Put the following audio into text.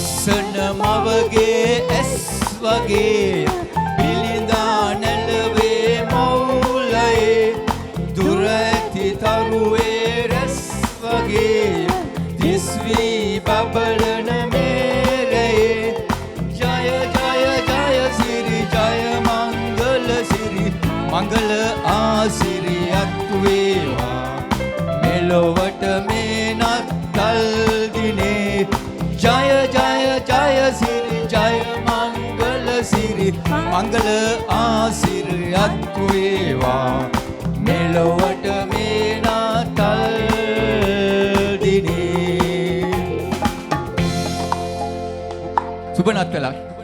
ලස්සන මවගේ ඇස් වගේ පිළිඳා නැළවේ මවුලයේ දුර ඇති තරුවේ රැස් වගේ දිස්වී බබලන මේරයේ ජය ජය ජය සිරි ජය මංගල සිරි මංගල ආසිරියක් වේවා මෙලොවට මේ නත්තල් දිනේ ජය ජය ජය සිරි ජය මංගල සිරි මංගල ආසිරියක් වේවා මෙලොවට මේ නත්තල් දිනේ සුබ නත්තලක්